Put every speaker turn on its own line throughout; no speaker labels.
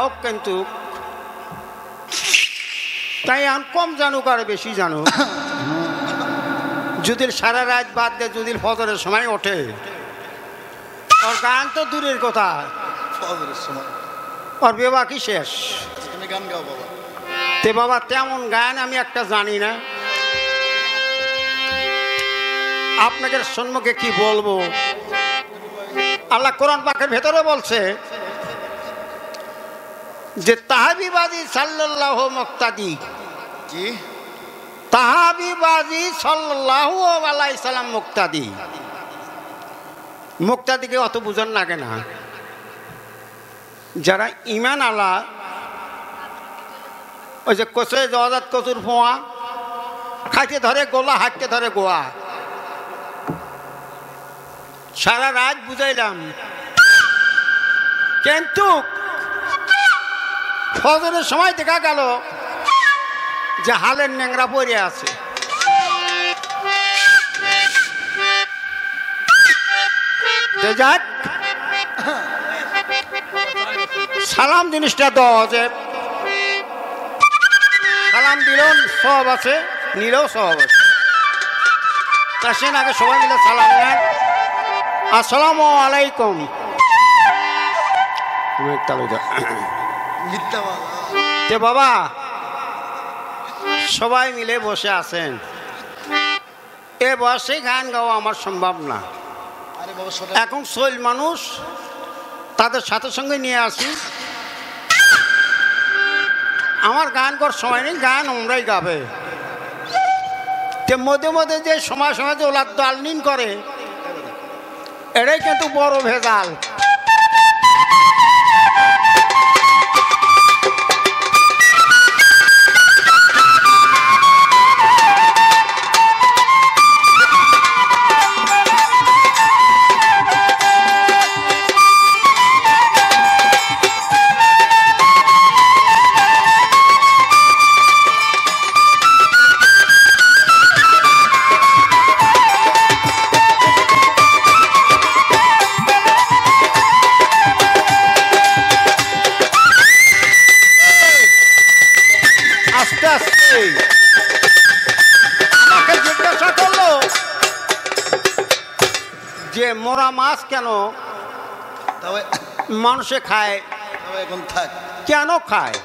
হোক কিন্তু তাই আমি কম জানুক আর বেশি জানুক, যদি সারা রাত বাদ দিয়ে যদি ফজরের সময় ওঠে, ওর গান তো দূরের কথা, ওর বিবাহ কি শেষ।
গান গাও বাবা।
তে বাবা তেমন গান আমি একটা জানি না, আপনাদের সম্মুখে কি বলবো। আল্লাহ কোরআন পাকের ভেতরে বলছে যে তাহাবিবাজি সাল্লাল্লাহু মুক্তাদি,
কি
তাহাবিবাজি সাল্লাল্লাহু আলাইহি সাল্লাম মুক্তাদি। মুক্তাদিকে অত বুঝন লাগে না, যারা ইমান আলা, ওই যে কচে জওয়াজাত কচুর ফোঁয়া, খাইতে ধরে গোলা, হাঁটতে ধরে গোয়া। সারা রাত বুঝাইলাম, কিন্তু ফজরের সময় দেখা গেল যে হালের ন্যাংরা পড়ে আছে। যাক, সালাম জিনিসটা দেওয়া যে সালাম দিলেও সব আছে, নিলেও সব আছে। তা সে আগে সবাই মিলে সালাম নেন, আসসালামু আলাইকুম। বাবা সবাই মিলে বসে আছেন, এ বসে গান গাওয়া আমার সম্ভব না। এখন শৈল মানুষ, তাদের সাথে সঙ্গে নিয়ে আসি, আমার গান করার সময় নেই, গান ওমরাই গাবে। তে মধ্যে মধ্যে যে সময় সময় যে ওলার দালনিন করে, এটাই কিন্তু বড় ভেজাল। আমাকে জিজ্ঞাসা করলো যে মোরা মাছ কেন মানুষে খায়,
এখন থাক
কেন খায়,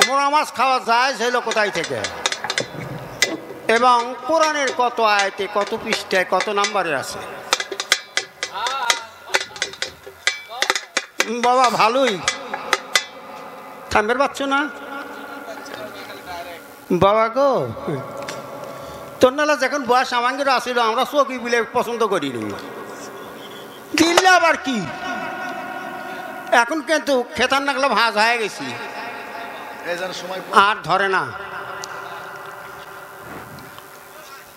মোরা মাছ খাওয়া যায় ছিল কোথায় থেকে, এবং কোরআনের কত আয়াতে, কত পৃষ্ঠায়, কত নাম্বারে আছে। বাবা ভালোই থামবের পাচ্ছ না বাবা গো। তোর নালা যখন বয়স আমাঙ্গের আসিল, আমরা চৌকি বিলে পছন্দ করি নি, দিল্লা আবার কি। এখন কিন্তু খেতার নাগলা ভাঁজ হয়ে গেছি, আর ধরে না।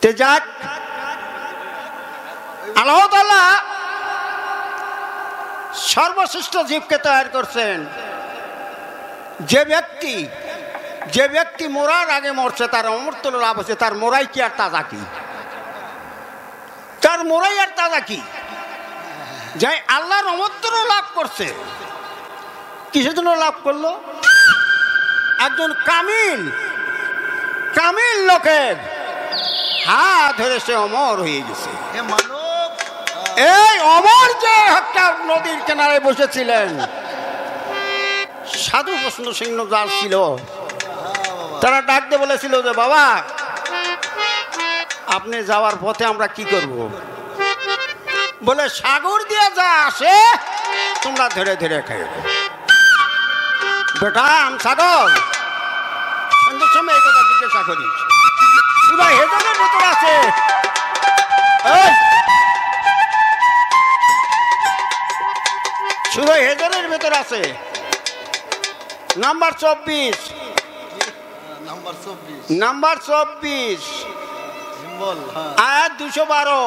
তে যাক, আল্লাহ তাআলা সর্বশ্রেষ্ঠ জীবকে তৈরি করছেন। যে ব্যক্তি মরার আগে মরছে, তার অমৃত লাভ হচ্ছে, তার মোরাই কি আর তাজা কি, তার মোরাই আর তাজা কি, যাই আল্লাহর অমৃত লাভ করছে। কিসের জন্য লাভ করলো? একজন কামিল লোকের হাত ধরে সে অমর হয়ে গেছে। এই অমর যে একটা নদীর কিনারে বসেছিলেন, সাধু প্রশ্ন সিংহ যার ছিল, তারা ডাক দিয়ে বলেছিল যে বাবা আপনি যাওয়ার পথে আমরা কি করব? বলে সাগর দিয়ে যা আসে তোমরা ধরে ধরে খাই। বেটা আম সাগর সন্ধ্যের সময় এই কথা জিজ্ঞাসা করি, সুরা হেজারের ভেতর আছে, সুরা হেজারের ভেতর আছে নাম্বার 24, নাম্বার 24 আয়াত 212,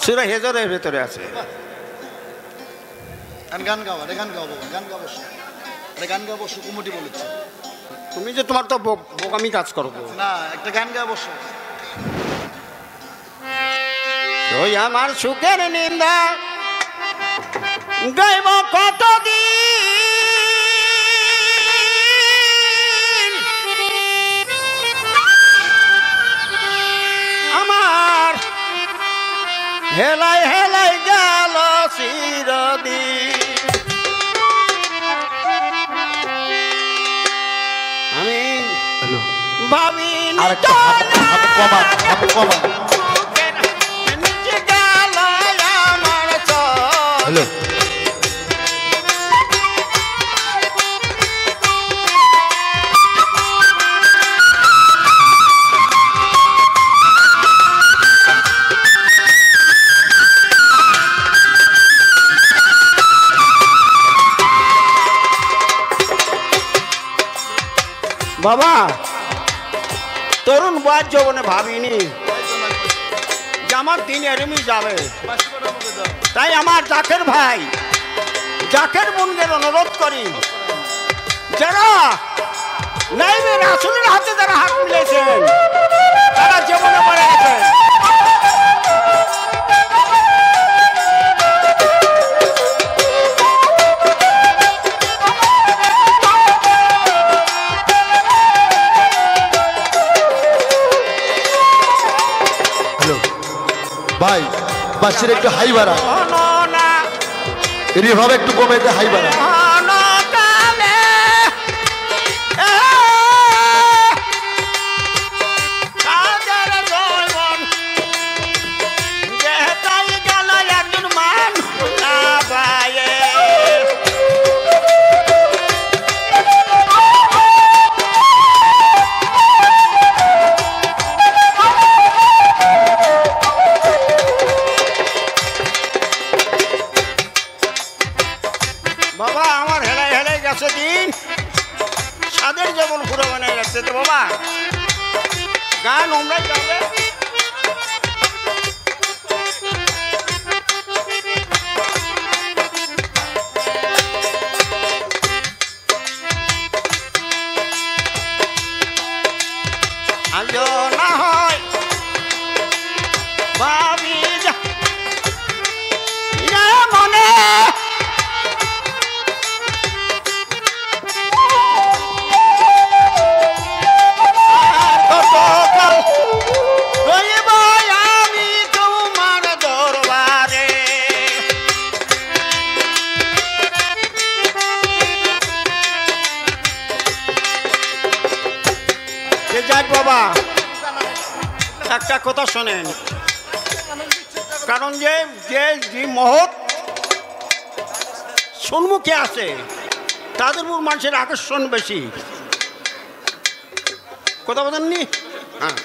সূরা হেজরের ভেতরে আছে।
গান গাওয়া, গান গাবো, গান গাবো, গান গাবো সুকুমুটি বলেছে।
তুমি যে তোমার তো বোকামি কাজ করবো
না, একটা গান গাবো।
আমার সুখের নিন্দা গাইব কতদিন, ভাবিনি
আরেকটা হাত কমান, হাত কমান।
নিচে গেল আমার চোখ।
হ্যালো
বাবা তরুণ বয়স যৌবনে ভাবিনি যে আমার দিন এরমই যাবে। তাই আমার জাকের ভাই জাকের বোনদের অনুরোধ করি, যারা নাইবে রাসূলের হাতে যারা হাত মিলেছেন তারা জীবনে পড়ে গেছেন।
ভাই বাসের একটু হাই বাড়া, এভাবে একটু কমে দে, হাই বাড়া।
বাবা আমার হেলাই হেলাই গেছে দিন, সাদের যেমন পুরো বানাই যাচ্ছে তো বাবা, গান ওমরাই যাবে। আজও না হয় ভাবি মনে আমি তোমার দরবারে। যাক বাবা একটা কথা শোনেন, কারণ যে যে যে মহৎ সম্মুখে আছে তাদের উপর মানুষের আকর্ষণ বেশি। কথা বলেননি? হ্যাঁ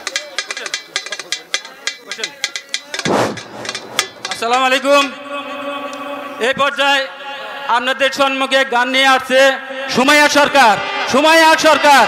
আসসালামু আলাইকুম। এই পর্যায়ে আপনাদের সম্মুখে গান নিয়ে আসছে সুমাইয়া সরকার। সুমাইয়া সরকার